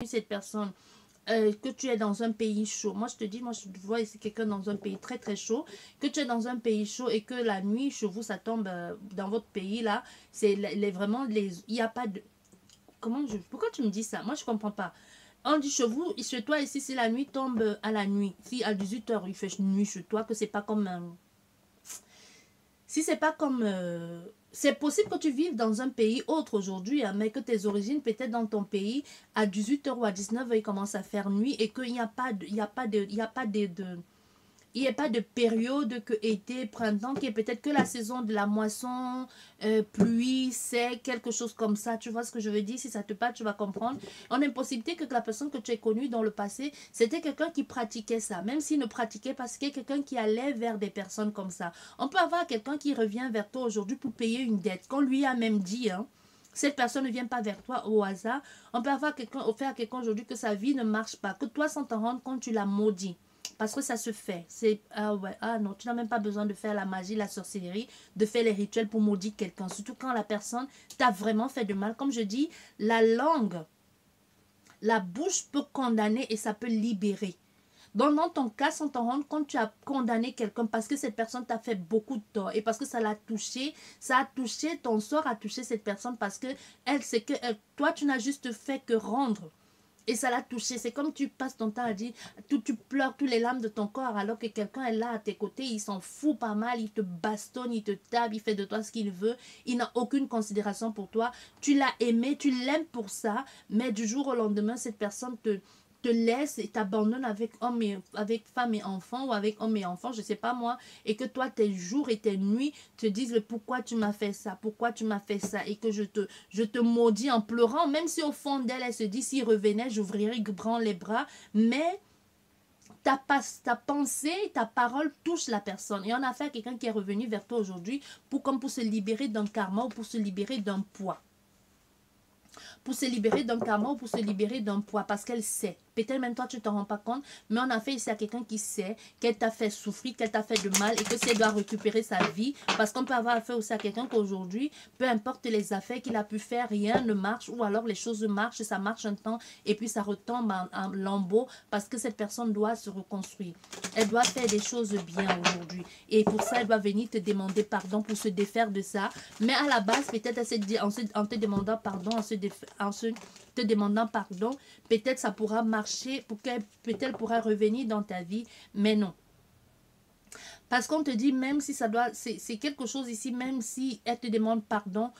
cette personne, que tu es dans un pays chaud. Moi, je te dis, moi, je vois ici quelqu'un dans un pays très, très chaud. Que tu es dans un pays chaud et que la nuit, chez vous, ça tombe dans votre pays, là. C'est vraiment les... Il n'y a pas de... Pourquoi tu me dis ça? Moi, je comprends pas. On dit chez vous, chez toi, ici, si la nuit tombe à la nuit, si à 18 h il fait nuit chez toi, que c'est pas comme... si c'est pas comme... c'est possible que tu vives dans un pays autre aujourd'hui, hein, mais que tes origines, peut-être dans ton pays, à 18 h ou à 19 h il commence à faire nuit et qu'il n'y a pas de... Il n'y a pas de... Il n'y a pas il n'y a pas de période que été, printemps, qui est peut-être que la saison de la moisson, pluie, sec, quelque chose comme ça. Tu vois ce que je veux dire? Si ça te parle, tu vas comprendre. On a une possibilité que la personne que tu as connue dans le passé, c'était quelqu'un qui pratiquait ça. Même s'il ne pratiquait pas, c'était quelqu'un qui allait vers des personnes comme ça. On peut avoir quelqu'un qui revient vers toi aujourd'hui pour payer une dette. Qu'on lui a même dit, hein. Cette personne ne vient pas vers toi au hasard. On peut avoir offert à quelqu'un aujourd'hui que sa vie ne marche pas. Que toi, sans t'en rendre compte, tu l'as maudit. Parce que ça se fait. C'est, ah ouais, ah non, tu n'as même pas besoin de faire la magie, la sorcellerie, de faire les rituels pour maudire quelqu'un. Surtout quand la personne t'a vraiment fait de mal. Comme je dis, la langue, la bouche peut condamner et ça peut libérer. Donc, dans ton cas, sans t'en rendre compte, tu as condamné quelqu'un parce que cette personne t'a fait beaucoup de tort et parce que ça l'a touché, ça a touché, ton sort a touché cette personne parce que toi, tu n'as juste fait que rendre. Et ça l'a touché. C'est comme tu passes ton temps à dire, tu pleures tous les larmes de ton corps alors que quelqu'un est là à tes côtés, il s'en fout pas mal, il te bastonne, il te tape, il fait de toi ce qu'il veut, il n'a aucune considération pour toi. Tu l'as aimé, tu l'aimes pour ça, mais du jour au lendemain, cette personne te laisse et t'abandonne avec femme et enfant ou avec homme et enfant, je sais pas moi, et que toi tes jours et tes nuits te disent le pourquoi tu m'as fait ça, pourquoi tu m'as fait ça, et que je te maudis en pleurant, même si au fond d'elle elle se dit s'il revenait j'ouvrirais grand les bras, mais ta pensée, ta parole touche la personne. Et on a affaire à quelqu'un qui est revenu vers toi aujourd'hui comme pour se libérer d'un karma ou pour se libérer d'un poids. Pour se libérer d'un karma ou pour se libérer d'un poids parce qu'elle sait. Peut-être même toi tu ne t'en rends pas compte, mais on a fait ici à quelqu'un qui sait qu'elle t'a fait souffrir, qu'elle t'a fait de mal et que si elle doit récupérer sa vie, parce qu'on peut avoir affaire aussi à quelqu'un qu'aujourd'hui, peu importe les affaires qu'il a pu faire, rien ne marche ou alors les choses marchent, ça marche un temps et puis ça retombe en lambeaux parce que cette personne doit se reconstruire. Elle doit faire des choses bien aujourd'hui et pour ça elle doit venir te demander pardon pour se défaire de ça, mais à la base peut-être en te demandant pardon, en te demandant pardon, peut-être ça pourra marcher, peut-être pourra revenir dans ta vie, mais non. Parce qu'on te dit, même si ça doit, c'est quelque chose ici, même si elle te demande pardon,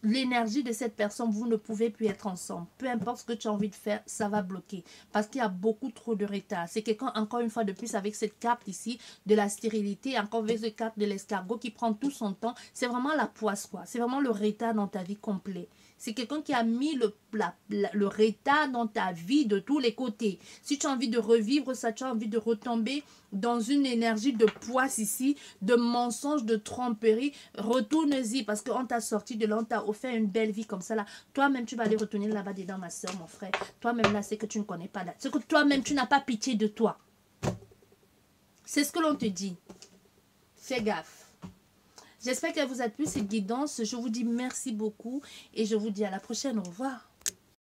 l'énergie de cette personne, vous ne pouvez plus être ensemble. Peu importe ce que tu as envie de faire, ça va bloquer. Parce qu'il y a beaucoup trop de retard. C'est quelqu'un, encore une fois de plus, avec cette carte ici, de la stérilité, encore avec cette carte de l'escargot qui prend tout son temps. C'est vraiment la poisse, quoi. C'est vraiment le retard dans ta vie complet. C'est quelqu'un qui a mis le retard dans ta vie de tous les côtés. Si tu as envie de revivre ça, tu as envie de retomber dans une énergie de poisse ici, de mensonges, de tromperie, retourne-y parce qu'on t'a sorti de là, on t'a offert une belle vie comme ça là. Toi-même, tu vas aller retourner là-bas dedans, ma soeur, mon frère. Toi-même, là, c'est que tu ne connais pas là. C'est que toi-même, tu n'as pas pitié de toi. C'est ce que l'on te dit. Fais gaffe. J'espère qu'elle vous a plu cette guidance. Je vous dis merci beaucoup et je vous dis à la prochaine. Au revoir.